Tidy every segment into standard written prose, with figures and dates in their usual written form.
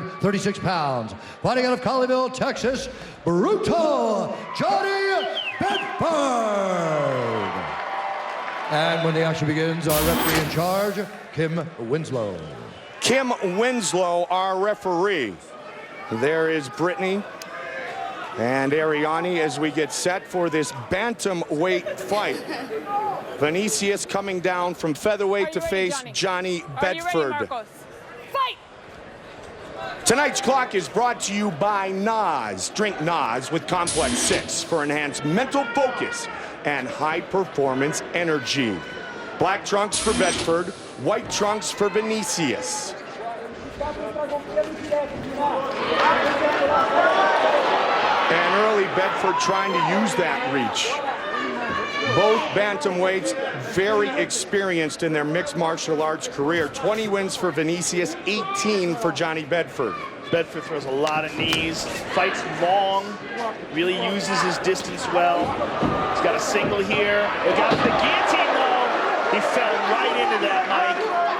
36 pounds, fighting out of Colleyville, Texas, Brutal Johnny Bedford. And when the action begins, our referee in charge, Kim Winslow. Kim Winslow, our referee. There is Brittany and Ariani as we get set for this bantamweight fight. Vini00cius coming down from featherweight to face Johnny Bedford. Tonight's clock is brought to you by NOS. Drink NOS with Complex 6 for enhanced mental focus and high-performance energy. Black trunks for Bedford, white trunks for Vini00cius. And early Bedford trying to use that reach. Both bantamweights very experienced in their mixed martial arts career. 20 wins for Vini00cius, 18 for Johnny Bedford. Bedford throws a lot of knees, fights long, really uses his distance well. He's got a single here. Look out for the guillotine, though. He fell right into that, Mike.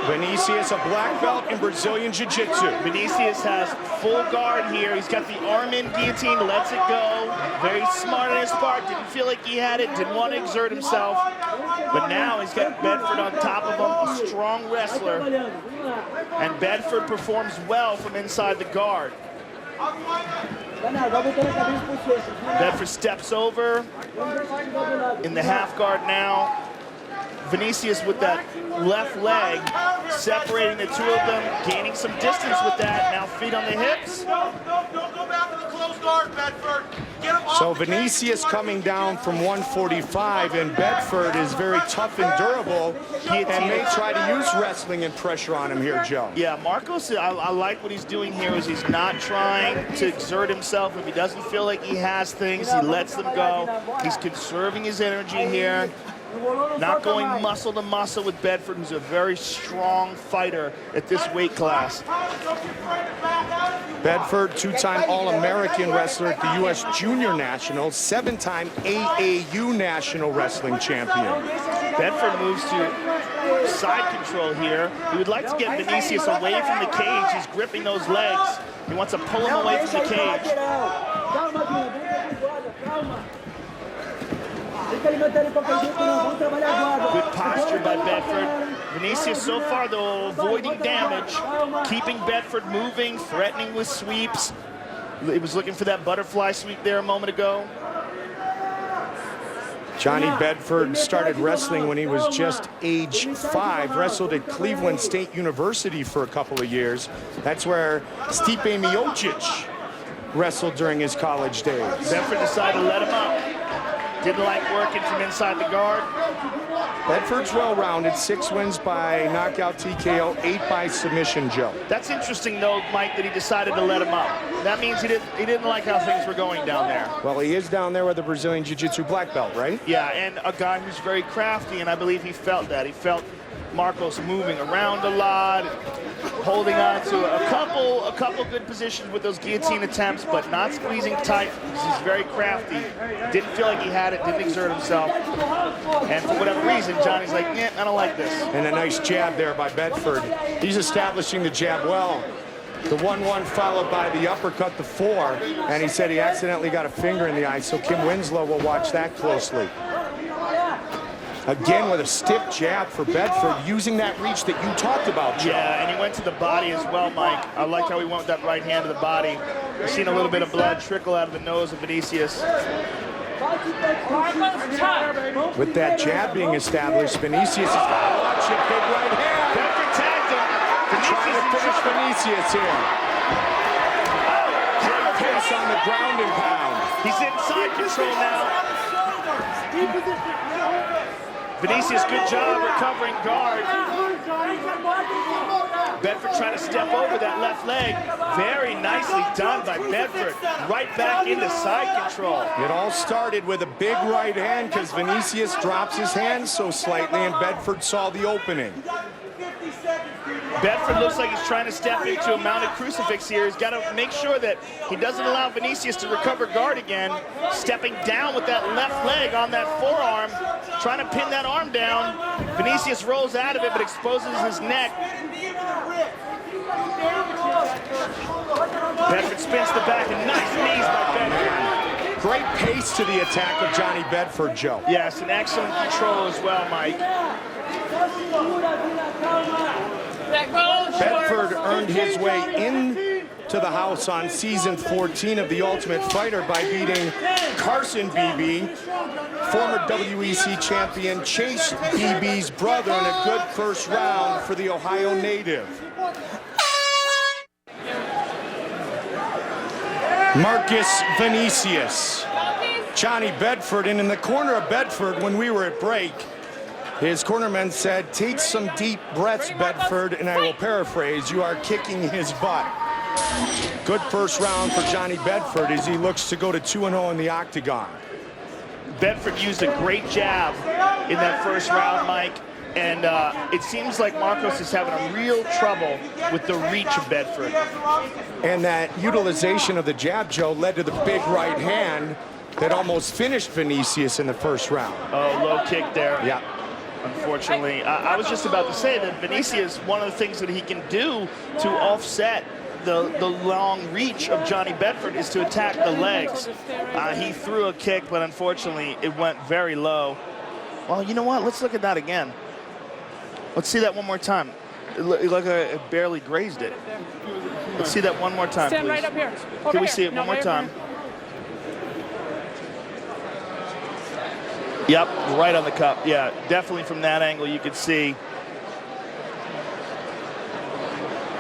Vini00cius, a black belt in Brazilian Jiu-Jitsu. Vini00cius has full guard here. He's got the arm-in guillotine, lets it go. Very smart on his part. Didn't feel like he had it, didn't want to exert himself. But now he's got Bedford on top of him, a strong wrestler. And Bedford performs well from inside the guard. Bedford steps over in the half guard now. Vini00cius with that left leg, separating the two of them, gaining some distance with that. Now feet on the hips. Don't go back to the closed guard, Bedford. Get him off. So Vini00cius coming down from 145, and Bedford is very tough and durable, and may try to use wrestling and pressure on him here, Joe. Yeah, Marcos, I like what he's doing here is he's not trying to exert himself. If he doesn't feel like he has things, he lets them go. He's conserving his energy here. Not going muscle to muscle with Bedford, who's a very strong fighter at this weight class. Bedford, two-time All-American wrestler at the U.S. Junior Nationals, seven-time AAU National Wrestling Champion. Bedford moves to side control here. He would like to get Vini00cius away from the cage. He's gripping those legs. He wants to pull him away from the cage. Good posture by Bedford. Vini00cius so far, though, avoiding damage, keeping Bedford moving, threatening with sweeps. He was looking for that butterfly sweep there a moment ago. Johnny Bedford started wrestling when he was just age 5, wrestled at Cleveland State University for a couple of years. That's where Stipe Miocic wrestled during his college days. Bedford decided to let him up. Didn't like working from inside the guard. Bedford's well-rounded, 6 wins by knockout TKO, 8 by submission, Joe. That's interesting, though, Mike, that he decided to let him up. That means he didn't like how things were going down there. Well, he is down there with a Brazilian Jiu-Jitsu black belt, right? Yeah, and a guy who's very crafty, and I believe he felt that. He felt Marcos moving around a lot, holding on to a couple good positions with those guillotine attempts, but not squeezing tight because he's very crafty. Didn't feel like he had it, didn't exert himself. And for whatever reason, Johnny's like, yeah, I don't like this. And a nice jab there by Bedford. He's establishing the jab well. The 1-1 followed by the uppercut, the 4, and he said he accidentally got a finger in the eye, so Kim Winslow will watch that closely. Again with a stiff jab for Bedford, using that reach that you talked about, Joe. Yeah, and he went to the body as well, Mike. I like how he went with that right hand to the body. We've seen a little bit of blood trickle out of the nose of Vini00cius. With that jab being established, Vini00cius has got to watch it. Big right hand. Bedford tagged him. Trying to finish Vini00cius here. Great pace on the ground and pound. He's inside control now. Vini00cius, good job recovering guard. Bedford trying to step over that left leg. Very nicely done by Bedford. Right back into side control. It all started with a big right hand because Vini00cius drops his hands so slightly and Bedford saw the opening. Bedford looks like he's trying to step into a mounted crucifix here. He's got to make sure that he doesn't allow Vini00cius to recover guard again. Stepping down with that left leg on that forearm, trying to pin that arm down. Vini00cius rolls out of it but exposes his neck. Bedford spins the back, and nice knees by Bedford. Great pace to the attack of Johnny Bedford, Joe. Yes, and excellent control as well, Mike. Bedford earned his way into the house on season 14 of The Ultimate Fighter by beating Carson BB, former WEC champion, Chase BB's brother in a good first round for the Ohio native. Marcus Vini00cius. Johnny Bedford, and in the corner of Bedford when we were at break, his cornerman said, "Take some deep breaths, Bedford," and I will paraphrase, "You are kicking his butt." Good first round for Johnny Bedford as he looks to go to 2-0 in the octagon. Bedford used a great jab in that first round, Mike, and it seems like Marcos is having a real trouble with the reach of Bedford. And that utilization of the jab, Joe, led to the big right hand that almost finished Vini00cius in the first round. Oh, low kick there. Yeah. Unfortunately, I was just about to say that Vini00cius, one of the things that he can do to offset the long reach of Johnny Bedford is to attack the legs. He threw a kick, but unfortunately, it went very low. Well, you know what? Let's look at that again. Let's see that one more time. It looked like it barely grazed it. Let's see that one more time, Stand please. right up here. Can we see it one more time? Yep, right on the cup. Yeah, definitely from that angle you could see.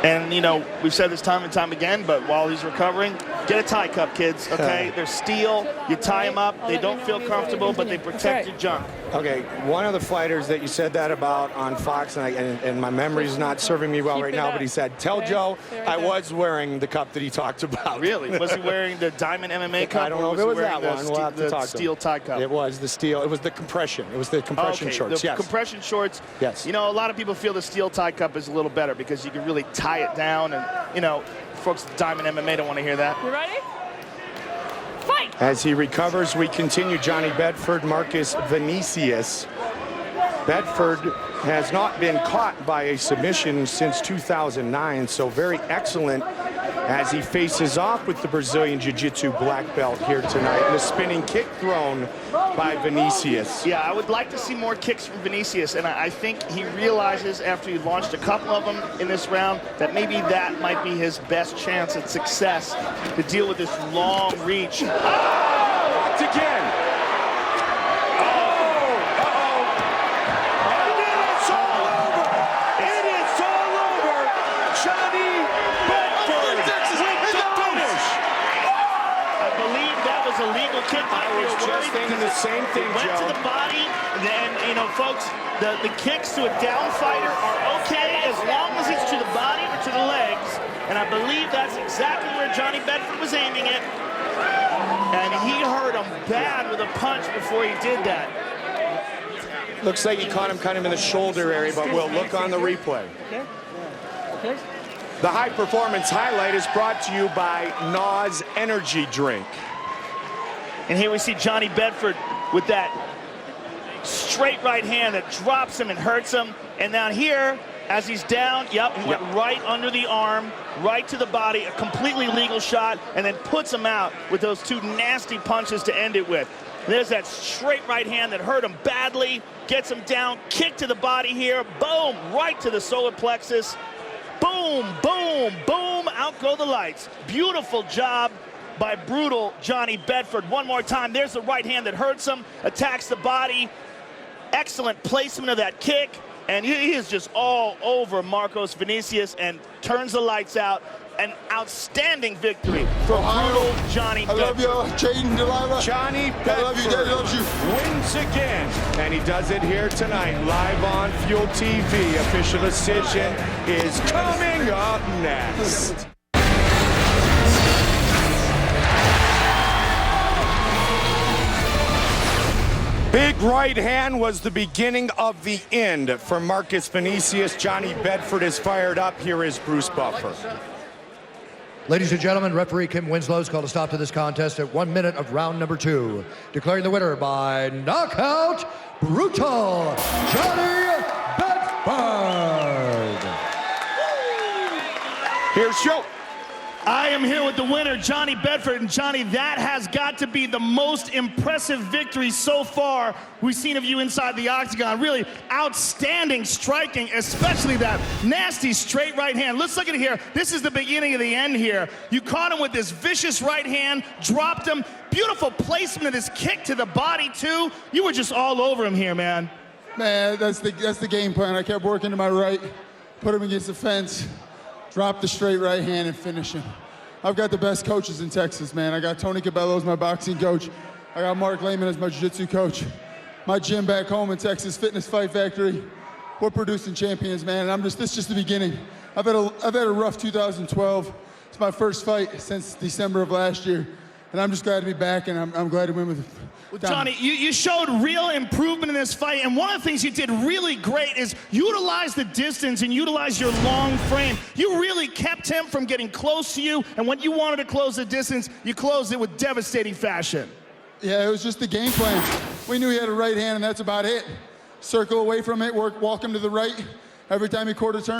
And, you know, we've said this time and time again, but while he's recovering, get a tie cup, kids, okay? They're steel. You tie them up. They don't feel comfortable, but they protect your junk. Okay, one of the fighters that you said that about on Fox, and my memory's not serving me well right now, but he said, "Tell Joe I was wearing the cup that he talked about." Really? Was he wearing the Diamond MMA cup? I don't know if it was that one. We'll have to talk to him. Steel tie cup. It was the steel. It was the compression. It was the compression shorts. The yes. compression shorts. Yes. You know, a lot of people feel the steel tie cup is a little better because you can really tie it down, and you know, folks at Diamond MMA don't want to hear that. You ready? Fight! As he recovers, we continue. Johnny Bedford, Marcus Vini00cius. Bedford has not been caught by a submission since 2009, so very excellent as he faces off with the Brazilian Jiu-Jitsu black belt here tonight. And a spinning kick thrown by Vini00cius. Yeah, I would like to see more kicks from Vini00cius, and I think he realizes after he launched a couple of them in this round that maybe that might be his best chance at success to deal with this long reach. Blocked again. I was just thinking the same thing, Joe. Went to the body, and you know, folks, the kicks to a down fighter are okay as long as it's to the body or to the legs, and I believe that's exactly where Johnny Bedford was aiming it, and he hurt him bad with a punch before he did that. Looks like he caught him kind of in the shoulder area, but we'll look on the replay. Okay. The High Performance Highlight is brought to you by NOS Energy Drink. And here we see Johnny Bedford with that straight right hand that drops him and hurts him. And down here, as he's down, he went right under the arm, right to the body, a completely legal shot, and then puts him out with those two nasty punches to end it with. There's that straight right hand that hurt him badly, gets him down, kick to the body here, boom, right to the solar plexus. Boom, boom, boom, out go the lights. Beautiful job by brutal Johnny Bedford. One more time, there's the right hand that hurts him, attacks the body. Excellent placement of that kick, and he is just all over Marcos Vini00cius and turns the lights out. An outstanding victory for brutal Johnny Bedford. I love you, Jaden Delilah. Johnny Bedford I love you, Daddy loves you. wins again, and he does it here tonight, live on Fuel TV. Official decision is coming up next. Big right hand was the beginning of the end for Marcus Vini00cius. Johnny Bedford is fired up. Here is Bruce Buffer. Ladies and gentlemen, referee Kim Winslow has called a stop to this contest at 1 minute of round number 2, declaring the winner by knockout, brutal Johnny Bedford. Here's Joe. I am here with the winner, Johnny Bedford. And Johnny, that has got to be the most impressive victory so far we've seen of you inside the octagon. Really outstanding striking, especially that nasty straight right hand. Let's look at it here. This is the beginning of the end here. You caught him with this vicious right hand, dropped him. Beautiful placement of this kick to the body, too. You were just all over him here, man. Man, that's the game plan. I kept working to my right, put him against the fence, drop the straight right hand, and finish him. I've got the best coaches in Texas, man. I got Tony Cabello as my boxing coach. I got Mark Lehman as my jiu-jitsu coach. My gym back home in Texas, Fitness Fight Factory. We're producing champions, man. And this is just the beginning. I've had a rough 2012. It's my first fight since December of last year. And I'm just glad to be back, and I'm glad to win with Well, Johnny, you showed real improvement in this fight, and one of the things you did really great is utilize the distance and utilize your long frame. You really kept him from getting close to you, and when you wanted to close the distance, you closed it with devastating fashion. Yeah, it was just the game plan. We knew he had a right hand, and that's about it. Circle away from it, walk him to the right. Every time he quarter turn,